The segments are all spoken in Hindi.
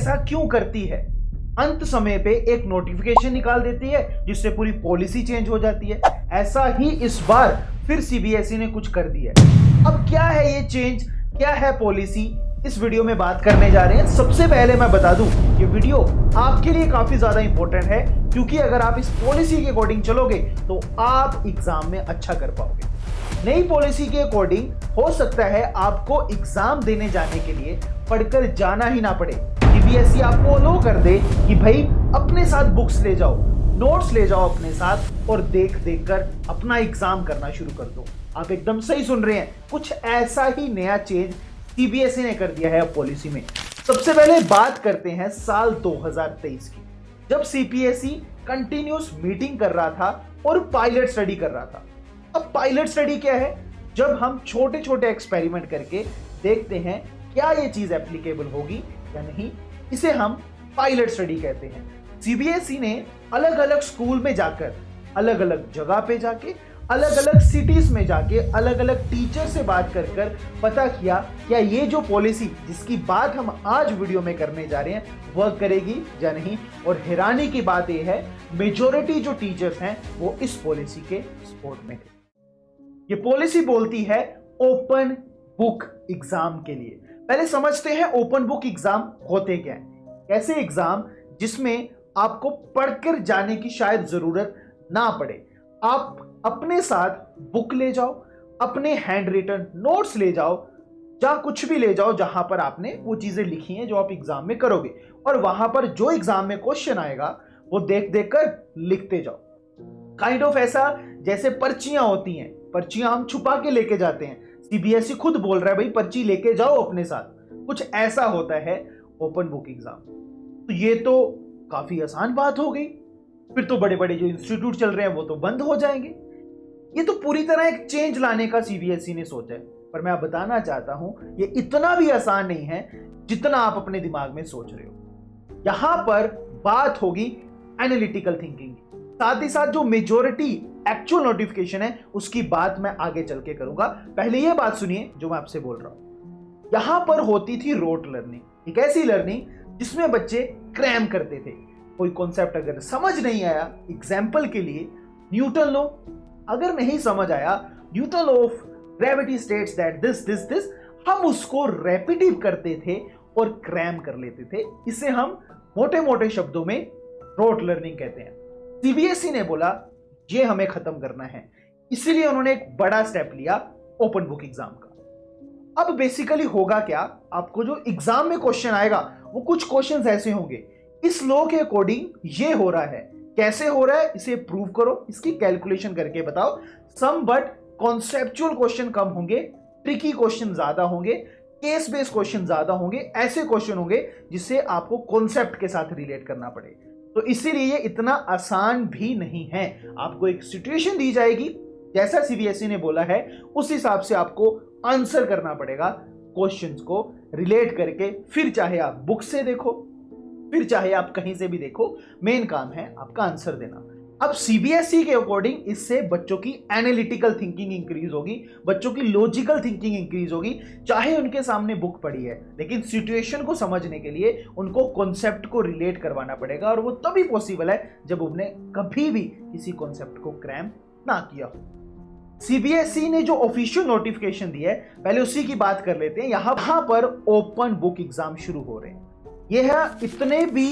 ऐसा क्यों करती है? अंत समय पे एक नोटिफिकेशन निकाल देती है जिससे पूरी पॉलिसी चेंज हो जाती है। ऐसा ही इस बार फिर सीबीएसई ने कुछ कर दिया है। अब क्या है ये चेंज, क्या है पॉलिसी, इस वीडियो में बात करने जा रहे हैं। सबसे पहले मैं बता दूं, ये वीडियो आपके लिए काफी ज्यादा इंपॉर्टेंट है, क्योंकि अगर आप इस पॉलिसी के अकॉर्डिंग चलोगे तो आप एग्जाम में अच्छा कर पाओगे। नई पॉलिसी के अकॉर्डिंग हो सकता है आपको एग्जाम देने जाने के लिए पढ़कर जाना ही ना पड़े। सीबीएसई आपको अलो कर दे कि भाई अपने साथ बुक्स ले जाओ, नोट्स ले जाओ अपने साथ और देख देख कर अपना एग्जाम करना शुरू कर दो। आप एकदम सही सुन रहे हैं, कुछ ऐसा ही नया चेंज सीबीएसई ने कर दिया है अब पॉलिसी में। सबसे पहले बात करते हैं साल 2023 की, जब सीबीएसई कंटिन्यूस मीटिंग कर रहा था और पायलट स्टडी कर रहा था। अब पायलट स्टडी क्या है? जब हम छोटे छोटे एक्सपेरिमेंट करके देखते हैं क्या ये चीज एप्लीकेबल होगी या नहीं, इसे हम पायलट स्टडी कहते हैं। सीबीएसई ने अलग अलग स्कूल में जाकर, अलग अलग जगह पे जाके, अलग अलग सिटीज में जाके, अलग अलग टीचर से बात कर कर पता किया क्या ये जो पॉलिसी जिसकी बात हम आज वीडियो में करने जा रहे हैं वर्क करेगी या नहीं। और हैरानी की बात यह है, मेजॉरिटी जो टीचर्स हैं वो इस पॉलिसी के सपोर्ट में है। ये पॉलिसी बोलती है ओपन बुक एग्जाम के लिए। पहले समझते हैं ओपन बुक एग्जाम होते क्या है। ऐसे एग्जाम जिसमें आपको पढ़कर जाने की शायद जरूरत ना पड़े, आप अपने साथ बुक ले जाओ, अपने हैंड रिटन नोट्स ले जाओ, या कुछ भी ले जाओ जहां पर आपने वो चीजें लिखी हैं जो आप एग्जाम में करोगे, और वहां पर जो एग्जाम में क्वेश्चन आएगा वो देख देख कर लिखते जाओ। काइंड ऑफ ऐसा जैसे पर्चियां होती हैं, पर्चियां हम छुपा के लेके जाते हैं। सीबीएसई खुद बोल रहा है भाई पर्ची लेके जाओ अपने साथ, कुछ ऐसा होता है ओपन बुक एग्जाम। तो ये तो काफी आसान बात हो गई, फिर तो बड़े बड़े जो इंस्टीट्यूट चल रहे हैं वो तो बंद हो जाएंगे। ये तो पूरी तरह एक चेंज लाने का सीबीएसई ने सोचा है। पर मैं बताना चाहता हूं ये इतना भी आसान नहीं है जितना आप अपने दिमाग में सोच रहे हो। यहां पर बात होगी एनालिटिकल थिंकिंग, साथ ही साथ जो मेजॉरिटी एक्चुअल नोटिफिकेशन है उसकी बात मैं आगे चल के करूंगा। पहले ये बात सुनिए जो मैं आपसे बोल रहा हूं। यहां पर होती थी रोट लर्निंग, एक ऐसी लर्निंग जिसमें बच्चे क्रैम करते थे। कोई कॉन्सेप्ट अगर समझ नहीं आया, एग्जाम्पल के लिए न्यूटन लॉ अगर नहीं समझ आया, Newton law of gravity states that this this this, हम उसको रेपिटिव करते थे और क्रैम कर लेते थे। इसे हम मोटे मोटे शब्दों में रोट लर्निंग कहते हैं। सीबीएसई ने बोला ये हमें खत्म करना है, इसीलिए उन्होंने एक बड़ा स्टेप लिया ओपन बुक एग्जाम का। अब बेसिकली होगा क्या, आपको जो एग्जाम में क्वेश्चन आएगा वो कुछ क्वेश्चंस ऐसे होंगे, इस लॉ के अकॉर्डिंग ये हो रहा है, कैसे हो रहा है इसे प्रूव करो, इसकी कैलकुलेशन करके बताओ। सम बट कॉन्सेप्चुअल क्वेश्चन कम होंगे, ट्रिकी क्वेश्चन ज्यादा होंगे, केस बेस्ड क्वेश्चन ज्यादा होंगे, ऐसे क्वेश्चन होंगे जिससे आपको कॉन्सेप्ट के साथ रिलेट करना पड़े। तो इसीलिए ये इतना आसान भी नहीं है। आपको एक सिचुएशन दी जाएगी, जैसा सीबीएसई ने बोला है उस हिसाब से आपको आंसर करना पड़ेगा क्वेश्चंस को रिलेट करके। फिर चाहे आप बुक से देखो, फिर चाहे आप कहीं से भी देखो, मेन काम है आपका आंसर देना। अब सीबीएसई के अकॉर्डिंग इससे बच्चों की एनालिटिकल थिंकिंग इंक्रीज होगी, बच्चों की लॉजिकल थिंकिंग इंक्रीज होगी। चाहे उनके सामने बुक पड़ी है, लेकिन सिचुएशन को समझने के लिए उनको कॉन्सेप्ट को रिलेट करवाना पड़ेगा, और वो तभी पॉसिबल है जब उन्होंने कभी भी किसी कॉन्सेप्ट को क्रैम ना किया हो। सीबीएसई ने जो ऑफिशियल नोटिफिकेशन दिया है, पहले उसी की बात कर लेते हैं। यहां पर ओपन बुक एग्जाम शुरू हो रहे हैं। यह है, इतने भी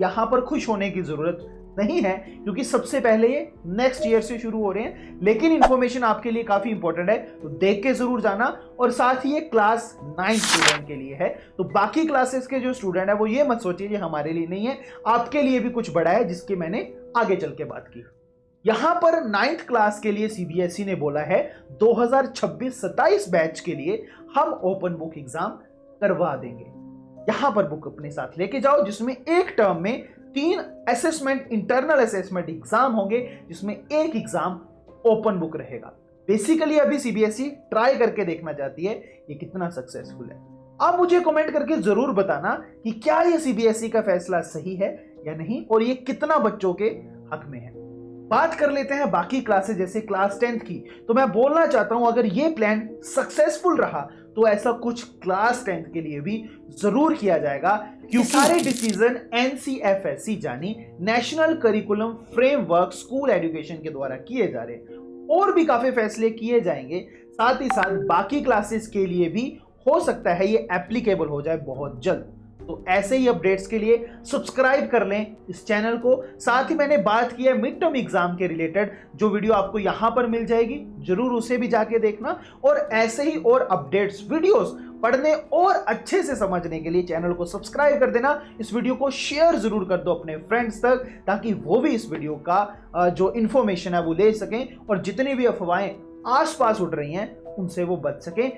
यहां पर खुश होने की जरूरत नहीं है, क्योंकि सबसे पहले ये नेक्स्ट ईयर से शुरू हो रहे हैं। लेकिन इंफॉर्मेशन आपके लिए काफी इंपॉर्टेंट है, तो देख के जरूर जाना। और साथ ही ये क्लास 9 स्टूडेंट के लिए है, तो बाकी क्लासेस के जो स्टूडेंट है वो ये मत सोचिए ये हमारे लिए नहीं है, आपके लिए भी कुछ बड़ा है जिसकी मैंने आगे चल के बात की। यहां पर 9th क्लास के लिए सीबीएसई ने बोला है 2026-27 बैच के लिए हम ओपन बुक एग्जाम करवा देंगे। यहां पर बुक अपने साथ लेके जाओ, जिसमें एक टर्म में 3 असेसमेंट, इंटरनल असेसमेंट एग्जाम होंगे, जिसमें एक एग्जाम ओपन बुक रहेगा। बेसिकली अभी सीबीएसई ट्राई करके देखना चाहती है ये कितना सक्सेसफुल है। आप मुझे कमेंट करके जरूर बताना कि क्या ये सीबीएसई का फैसला सही है या नहीं, और ये कितना बच्चों के हक में है। बात कर लेते हैं बाकी क्लासेस जैसे क्लास 10th की। तो मैं बोलना चाहता हूं अगर ये प्लान सक्सेसफुल रहा तो ऐसा कुछ क्लास 10th के लिए भी जरूर किया जाएगा, क्योंकि सारे डिसीजन एनसीएफएससी यानी national curriculum framework school education के द्वारा किए जा रहे हैं। और भी काफी फैसले किए जाएंगे, साथ ही साथ बाकी क्लासेस के लिए भी हो सकता है ये एप्लीकेबल हो जाए बहुत जल्द। तो ऐसे ही अपडेट्स के लिए सब्सक्राइब कर लें इस चैनल को। साथ ही मैंने बात की है मिड टर्म एग्जाम के रिलेटेड, जो वीडियो आपको यहां पर मिल जाएगी, जरूर उसे भी जाके देखना। और ऐसे ही और अपडेट्स वीडियोस पढ़ने और अच्छे से समझने के लिए चैनल को सब्सक्राइब कर देना। इस वीडियो को शेयर जरूर कर दो अपने फ्रेंड्स तक, ताकि वो भी इस वीडियो का जो इंफॉर्मेशन है वो ले सकें और जितनी भी अफवाहें आसपास उड़ रही हैं उनसे वो बच सकें।